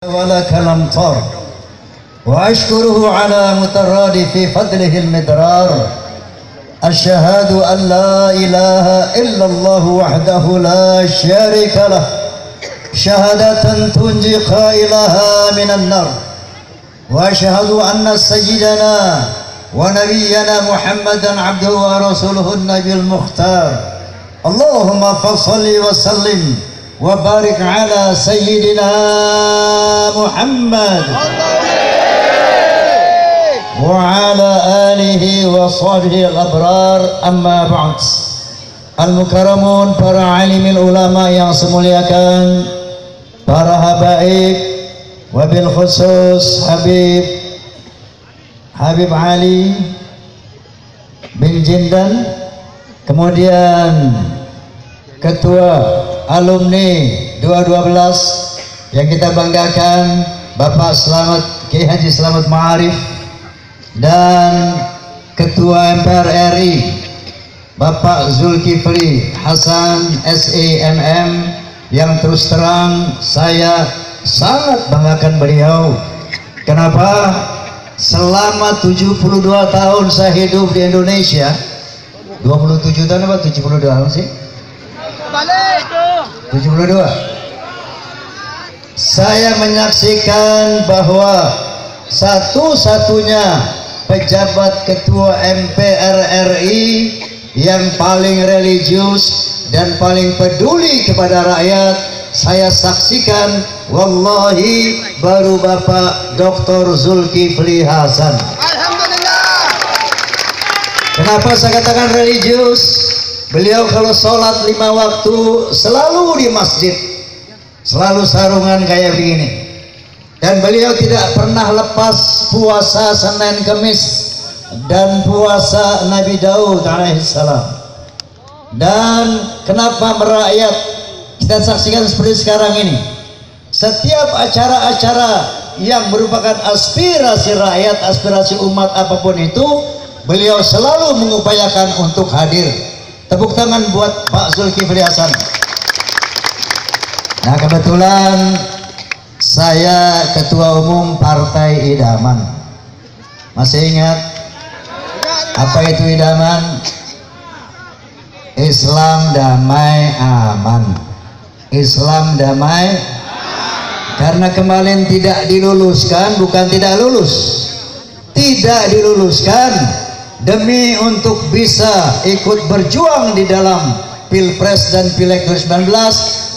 ولك الأمطار وأشكره على مترادف فضله المدرار. أشهد أن لا إله إلا الله وحده لا شريك له شهادة تنجي قائلها من النار. وأشهد أن سيدنا ونبينا محمدا عبده ورسوله النبي المختار. اللهم فصل وسلم وبارك على سيدنا محمد وعلى آله وصحبه الأبرار. أما بعد. Al-Mukaramun, para alimil ulama yang semuliakan, para habaib, wabil khusus Habib Ali bin Jindan, kemudian ketua alumni 212 yang kita banggakan, Bapak Slamet Kiai Haji Slamet Ma'arif, dan ketua MPR RI Bapak Zulkifli Hasan SEMM, yang terus terang saya sangat banggakan beliau. Kenapa? Selama 72 tahun saya hidup di Indonesia, 27 tahun apa 72 tahun sih? 72. Saya menyaksikan bahwa satu-satunya pejabat ketua MPR RI yang paling religius dan paling peduli kepada rakyat saya saksikan, wallahi, baru Bapak Dr. Zulkifli Hasan. Alhamdulillah. Kenapa saya katakan religius? Beliau kalau sholat 5 waktu selalu di masjid, selalu sarungan kayak begini, dan beliau tidak pernah lepas puasa Senin Kemis dan puasa Nabi Daud alaihissalam. Dan kenapa merakyat kita saksikan seperti sekarang ini, setiap acara-acara yang merupakan aspirasi rakyat, aspirasi umat apapun itu, beliau selalu mengupayakan untuk hadir. Tepuk tangan buat Pak Zulkifli Hasan. Nah, kebetulan saya ketua umum Partai Idaman. Masih ingat apa itu idaman? Islam damai aman. Islam damai. Karena kemarin tidak diluluskan, bukan tidak lulus, tidak diluluskan demi untuk bisa ikut berjuang di dalam Pilpres dan Pileg 2019,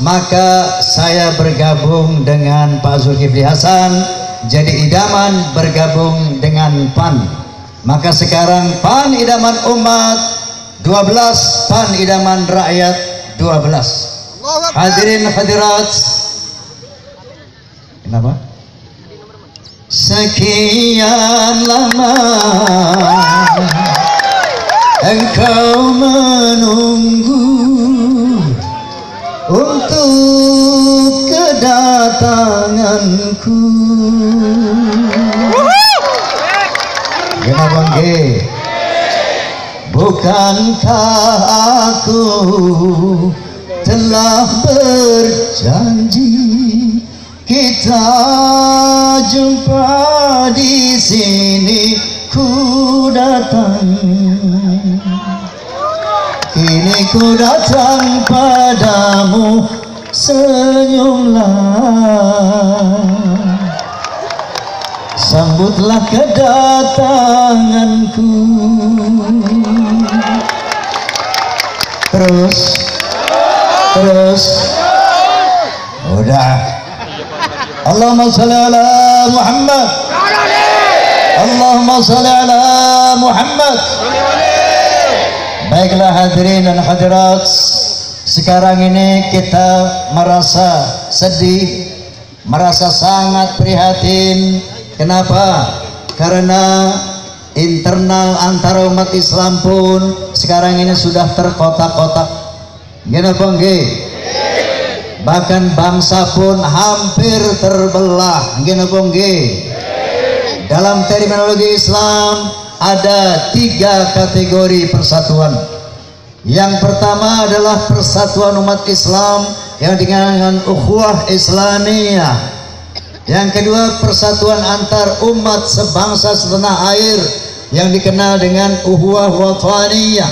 maka saya bergabung dengan Pak Zulkifli Hasan jadi idaman, bergabung dengan PAN. Maka sekarang PAN idaman umat 12, PAN idaman rakyat 12. Hadirin hadirat, kenapa? Sekian lama engkau menunggu untuk kedatanganku. Kenapa nggih? Bukankah aku telah berjanji kita jumpa di sini, ku datang. Kini ku datang padamu, senyumlah, sambutlah kedatanganku. Terus udah. Allahumma sholli ala Muhammad. Allahumma sholli ala Muhammad. Baiklah hadirin dan hadirat, sekarang ini kita merasa sedih, merasa sangat prihatin. Kenapa? Karena internal antara umat Islam pun sekarang ini sudah terkotak-kotak. Kenapa nggih? Bahkan bangsa pun hampir terbelah. Kenapa nggih? Dalam terminologi Islam ada 3 kategori persatuan. Yang pertama adalah persatuan umat Islam yang dengan ukhuwah Islamiyah. Yang kedua, persatuan antar umat sebangsa setanah air yang dikenal dengan ukhuwah wathaniyah.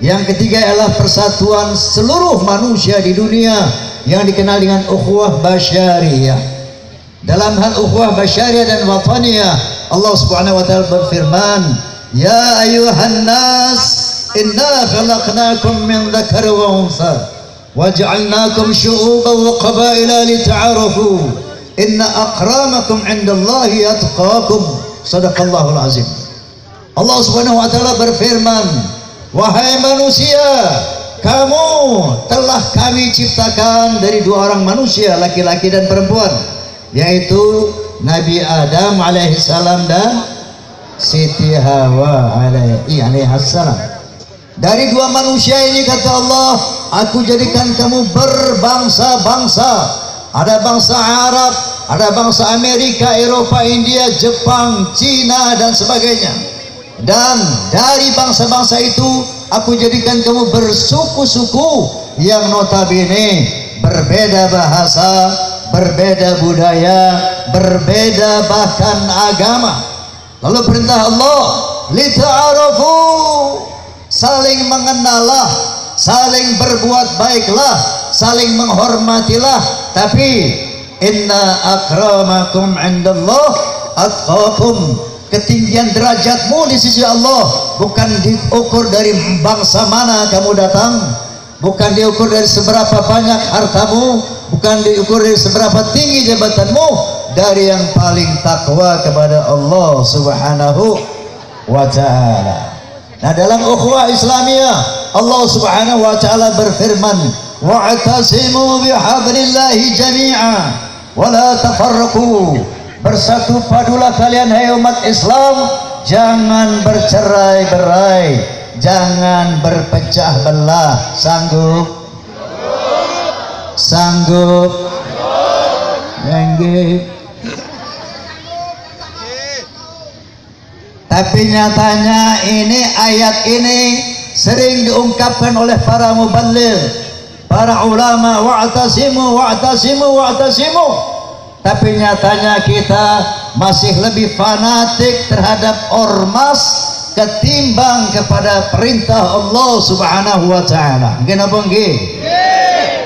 Yang ketiga adalah persatuan seluruh manusia di dunia yang dikenal dengan ukhuwah basyariyah. Dalam hal ukhuwah basyariyah dan wathaniyah, Allah Subhanahu wa taala berfirman, "Ya ayyuhan nas, inna khalaqnakum min dzakari wa untha wa ja'alnakum syu'uban wa qabaila lita'arafu. Inna akramakum 'indallahi atqakum." Shadaqallahul azim. Allah Subhanahu wa taala berfirman, "Wahai manusia, kamu telah kami ciptakan dari dua orang manusia, laki-laki dan perempuan, yaitu Nabi Adam alaihissalam dan Siti Hawa alaihissalam. Dari dua manusia ini, kata Allah, aku jadikan kamu berbangsa-bangsa. Ada bangsa Arab, ada bangsa Amerika, Eropa, India, Jepang, Cina, dan sebagainya. Dan dari bangsa-bangsa itu aku jadikan kamu bersuku-suku yang notabene berbeda bahasa, berbeda budaya, berbeda bahkan agama. Lalu perintah Allah, lita'arafu, saling mengenallah, saling berbuat baiklah, saling menghormatilah. Tapi inna akramakum 'indallah atqakum, ketinggian derajatmu di sisi Allah bukan diukur dari bangsa mana kamu datang, bukan diukur dari seberapa banyak hartamu, bukan diukur dari seberapa tinggi jabatanmu, dari yang paling takwa kepada Allah Subhanahu wa ta'ala. Nah, dalam ukhuwah Islamiyah Allah Subhanahu wa ta'ala berfirman, wa'tasimu bihablillahi jami'a wa la tafarraqu, bersatu padulah kalian hai umat Islam, jangan bercerai-berai, jangan berpecah belah. Sanggup? Sanggup? Sanggup. Tapi nyatanya ini ayat ini sering diungkapkan oleh para muballigh, para ulama, wa'tasimu wa'tasimu wa'tasimu. Tapi nyatanya kita masih lebih fanatik terhadap ormas ketimbang kepada perintah Allah Subhanahu wa ta'ala. Kenapa nggih?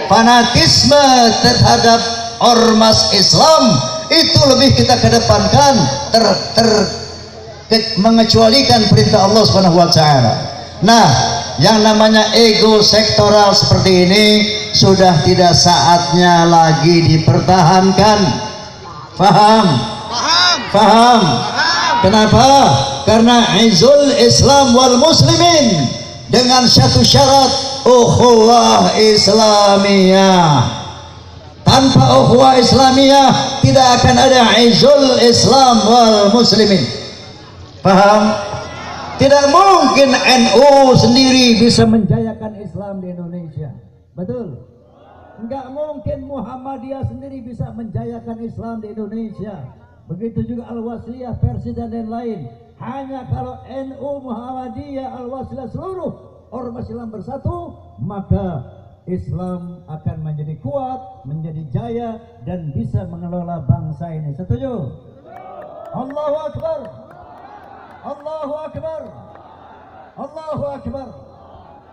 Fanatisme terhadap ormas Islam itu lebih kita kedepankan, mengecualikan perintah Allah Subhanahu wa ta'ala. Nah, yang namanya ego sektoral seperti ini sudah tidak saatnya lagi dipertahankan. Faham? Faham? Kenapa? Karena izul Islam wal muslimin dengan satu syarat, ukhuwah Islamiyah. Tanpa ukhuwah Islamiyah tidak akan ada izul Islam wal muslimin. Paham? Tidak mungkin NU sendiri bisa menjayakan Islam di Indonesia. Betul? Enggak mungkin Muhammadiyah sendiri bisa menjayakan Islam di Indonesia. Begitu juga Al-Wasliyah, Persi dan lain-lain. Hanya kalau NU, Muhammadiyah, Al-Wasliyah, seluruh ormas Islam bersatu, maka Islam akan menjadi kuat, menjadi jaya, dan bisa mengelola bangsa ini. Setuju? Allahu Akbar. Allahu Akbar. Allahu Akbar.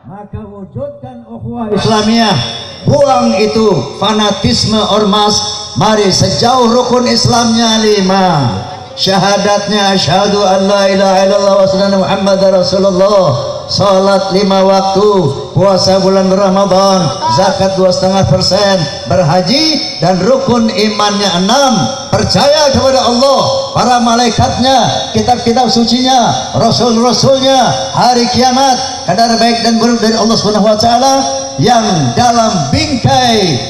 Maka wujudkan ukhuwah Islamiyah, buang itu fanatisme ormas. Mari sejauh rukun Islamnya 5, syahadatnya asyhadu an la ilaha illallah wa sallallahu Muhammadar Rasulullah, salat 5 waktu, puasa bulan Ramadan, zakat 2,5%, berhaji, dan rukun imannya 6, percaya kepada Allah, para malaikatnya, kitab-kitab sucinya, rasul-rasulnya, hari kiamat, kadar baik dan buruk dari Allah Subhanahu wa ta'ala, yang dalam bingkai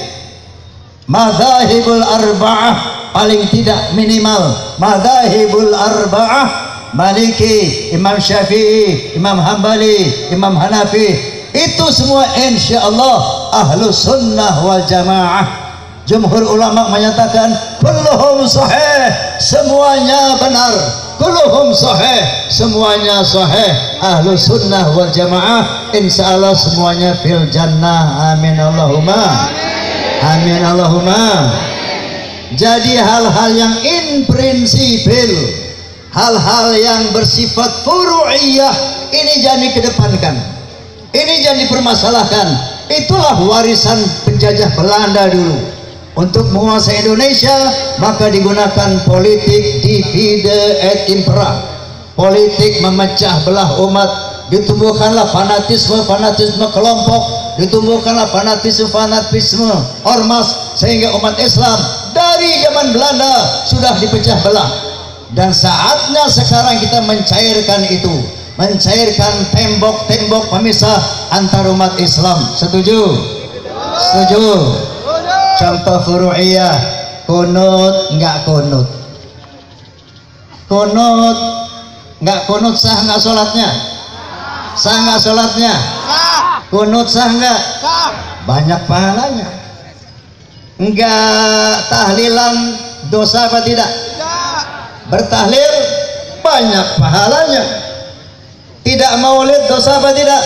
madzhabul arba'ah, paling tidak minimal madzhabul arba'ah, Maliki, Imam Syafi'i, Imam Hambali, Imam Hanafi, itu semua insya Allah ahlu sunnah wal jamaah. Jumhur ulama menyatakan kulluhum sahih, semuanya benar, kulluhum sahih, semuanya sahih. Ahlu sunnah wal jamaah insya Allah semuanya fil jannah. Amin Allahumma amin Allahumma. Jadi hal-hal yang inprinsipil, hal-hal yang bersifat furu'iyah, ini jangan dikedepankan, ini jangan dipermasalahkan. Itulah warisan penjajah Belanda dulu. Untuk menguasai Indonesia maka digunakan politik divide et impera, politik memecah belah umat. Ditumbuhkanlah fanatisme kelompok, ditumbuhkanlah fanatisme ormas, sehingga umat Islam dari zaman Belanda sudah dipecah belah. Dan saatnya sekarang kita mencairkan itu, mencairkan tembok-tembok pemisah antar umat Islam. Setuju? Setuju. Contoh furu'iyah, kunut enggak kunut, kunut enggak kunut, sah enggak sholatnya? Sah nggak sholatnya? Kunut sah nggak? Banyak pahalanya. Enggak tahlilan dosa apa tidak? Bertahlil banyak pahalanya. Tidak maulid dosa apa tidak?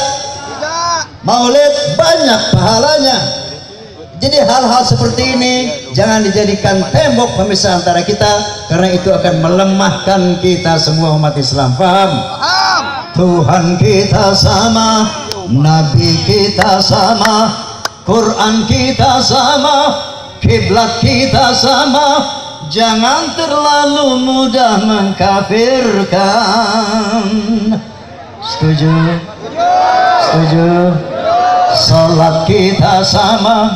Maulid banyak pahalanya. Jadi hal-hal seperti ini jangan dijadikan tembok pemisah antara kita, karena itu akan melemahkan kita semua umat Islam. Paham? Tuhan kita sama, Nabi kita sama, Quran kita sama, kiblat kita sama. Jangan terlalu mudah mengkafirkan. Setuju? Setuju? Salat kita sama,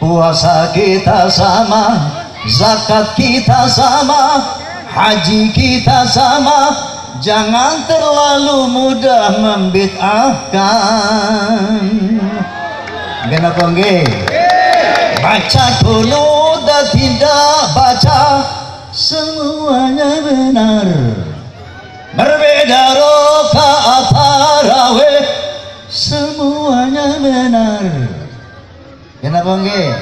puasa kita sama, zakat kita sama, haji kita sama. Jangan terlalu mudah membid'ahkan. Kenapa nggih? Baca kunut dan tidak baca, semuanya benar. Berbeda rakaat tarawih, semuanya benar. Kenapa nggih?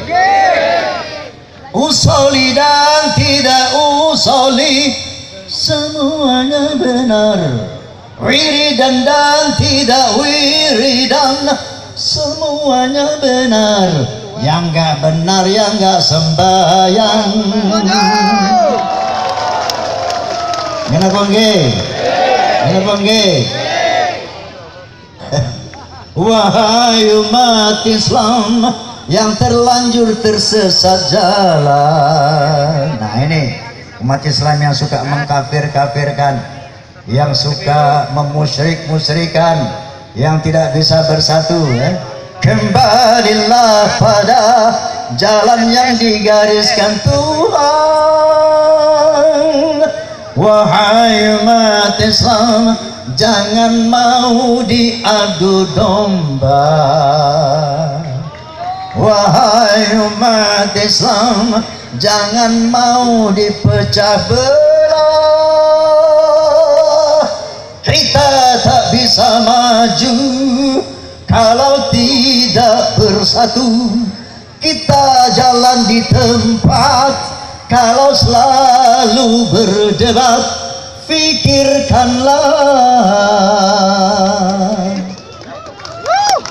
Usoli dan tidak usoli, semuanya benar. Wiridan dan tidak wiridan, semuanya benar. Yang enggak benar, yang enggak sembahyang. Kenapa nggih? Kenapa nggih? Wahai umat Islam yang terlanjur tersesat jalan. Nah ini umat Islam yang suka mengkafir-kafirkan, yang suka memusyrik-musyrikan, yang tidak bisa bersatu, kembalilah pada jalan yang digariskan Tuhan. Wahai umat Islam, jangan mau diadu domba. Wahai umat Islam, jangan mau dipecah belah. Kita tak bisa maju kalau tidak bersatu. Kita jalan di tempat kalau selalu berdebat. Fikirkanlah.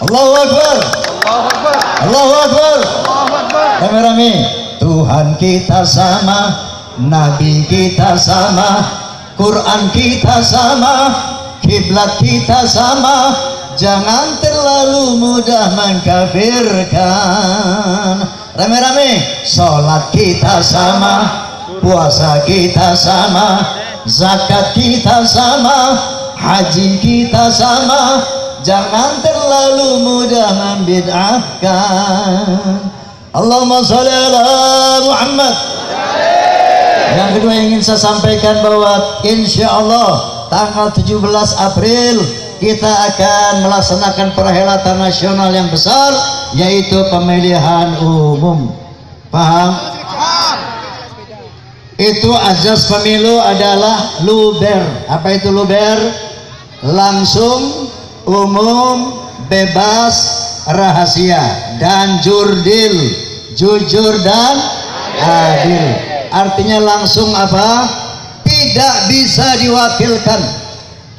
Allahu Akbar, Allahu Akbar, rame-rame. Tuhan kita sama, Nabi kita sama, Quran kita sama, kiblat kita sama. Jangan terlalu mudah mengkafirkan. Rame-rame. Sholat kita sama, puasa kita sama, zakat kita sama, haji kita sama. Jangan terlalu mudah membid'ahkan. Allahumma sholli ala Muhammad. Yang kedua yang ingin saya sampaikan bahwa insya Allah tanggal 17 April kita akan melaksanakan perhelatan nasional yang besar, yaitu pemilihan umum. Paham? Itu azas pemilu adalah luber. Apa itu luber? Langsung, umum, bebas, rahasia, dan jurdil, jujur dan adil. Artinya langsung apa? Tidak bisa diwakilkan.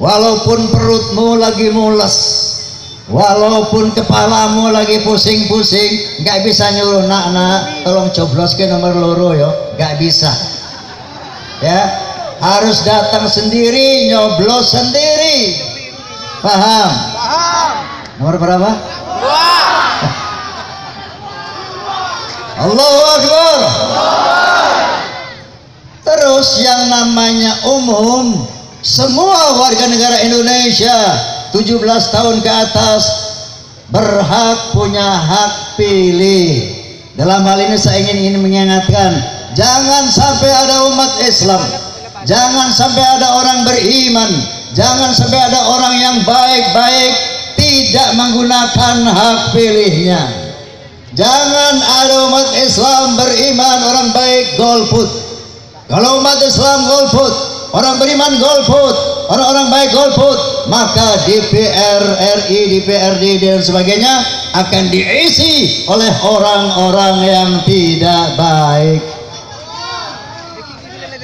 Walaupun perutmu lagi mules, walaupun kepalamu lagi pusing-pusing, nggak bisa nyuruh nak tolong coblos ke nomor loro yo, nggak bisa ya, harus datang sendiri, nyoblos sendiri. Paham? Nomor berapa? Allahu Akbar. Terus yang namanya umum, semua warga negara Indonesia 17 tahun ke atas berhak, punya hak pilih. Dalam hal ini saya ingin mengingatkan, jangan sampai ada umat Islam, jangan sampai ada orang beriman, jangan sampai ada orang yang baik-baik tidak menggunakan hak pilihnya. Jangan ada umat Islam beriman, orang baik golput. Kalau umat Islam golput, orang beriman golput, orang-orang baik golput, maka DPR RI, DPRD dan sebagainya akan diisi oleh orang-orang yang tidak baik.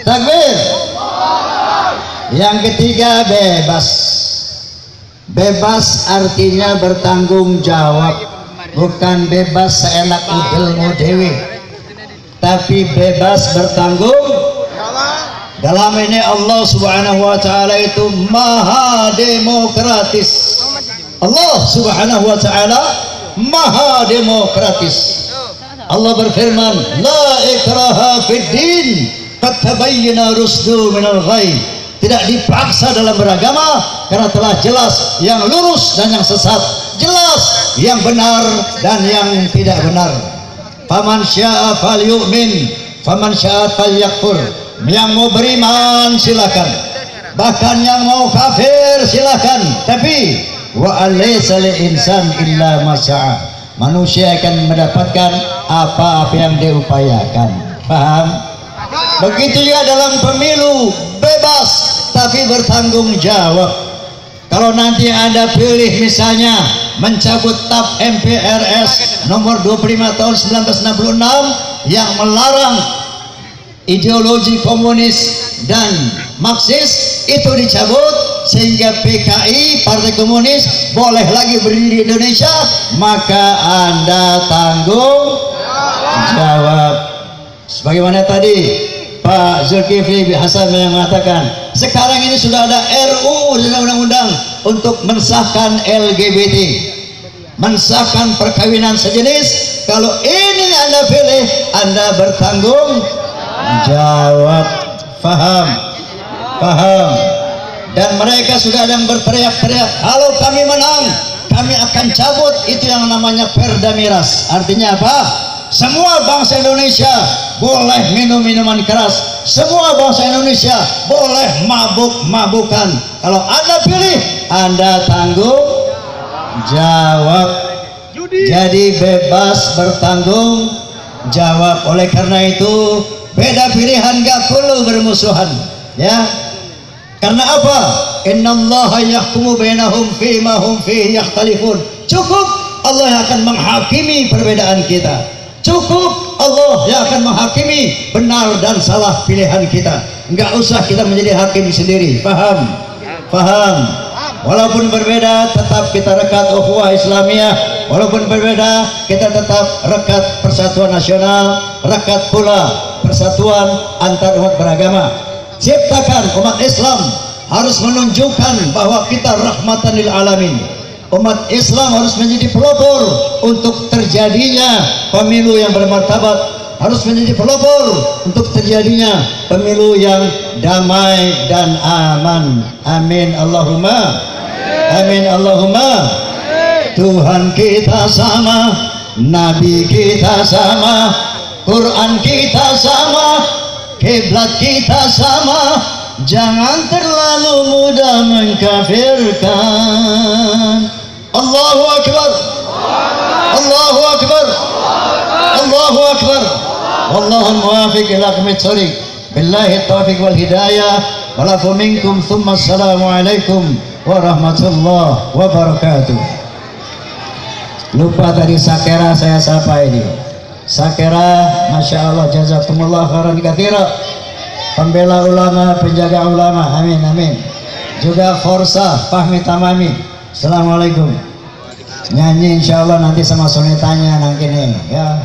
Takbir. Yang ketiga, bebas. Bebas artinya bertanggung jawab, bukan bebas seenak udelmu dewi, tapi bebas bertanggung. Dalam ini Allah Subhanahu wa taala itu maha demokratis. Allah Subhanahu wa taala maha demokratis. Allah berfirman, la ikraha fid din, qad tabayyana rusdu minal ghayy. Tidak dipaksa dalam beragama, karena telah jelas yang lurus dan yang sesat, jelas yang benar dan yang tidak benar. Faman syaa falyu'min, faman syaa falyakfur. Yang mau beriman silakan, bahkan yang mau kafir silakan. Tapi wa alaysa lil insan illa ma syaa. Manusia akan mendapatkan apa-apa yang diupayakan. Paham? Begitu juga dalam pemilu, bebas tapi bertanggung jawab. Kalau nanti Anda pilih misalnya mencabut TAP MPRS nomor 25 tahun 1966 yang melarang ideologi komunis dan Marxis, itu dicabut sehingga PKI, Partai Komunis, boleh lagi berdiri di Indonesia, maka Anda tanggung jawab. Sebagaimana tadi Pak Zulkifli Hasan yang mengatakan, sekarang ini sudah ada RU dan undang-undang untuk mensahkan LGBT, mensahkan perkawinan sejenis. Kalau ini Anda pilih, Anda bertanggung jawab. Paham? Paham? Dan mereka sudah ada yang berteriak-teriak, kalau kami menang, kami akan cabut itu yang namanya Perda Miras. Artinya apa? Semua bangsa Indonesia boleh minum minuman keras, semua bangsa Indonesia boleh mabuk-mabukan. Kalau Anda pilih, Anda tanggung jawab. Jadi bebas bertanggung jawab. Oleh karena itu, beda pilihan gak perlu bermusuhan, ya. Karena apa? Innallaha yahkumu bainahum fima hum fihi yakhtalifun. Cukup Allah yang akan menghakimi perbedaan kita. Cukup Allah yang akan menghakimi benar dan salah pilihan kita. Enggak usah kita menjadi hakim sendiri. Paham? Paham? Walaupun berbeda, tetap kita rekat ukhuwah Islamiyah. Walaupun berbeda, kita tetap rekat persatuan nasional, rekat pula persatuan antar umat beragama. Ciptakan umat Islam harus menunjukkan bahwa kita rahmatan lil alamin. Umat Islam harus menjadi pelopor untuk terjadinya pemilu yang bermartabat, harus menjadi pelopor untuk terjadinya pemilu yang damai dan aman. Amin Allahumma amin Allahumma. Tuhan kita sama, Nabi kita sama, Quran kita sama, kiblat kita sama. Jangan terlalu mudah mengkafirkan. Allahu Akbar, Allahu Akbar, Allahu Akbar. Wallahu muwafiq ila aqwamit thoriq. Billahi taufiq wal hidayah. Walafu minkum thumma assalamualaikum warahmatullahi wabarakatuh. Lupa tadi Sakera saya sapa ini. Sakera, Masya Allah, jazakumullah khairan katsira. Pembela ulama, penjaga ulama, amin amin. Juga Forsa Fahmi Tamami. Assalamualaikum. nyanyi insya Allah nanti sama sonetanya nanti nih ya.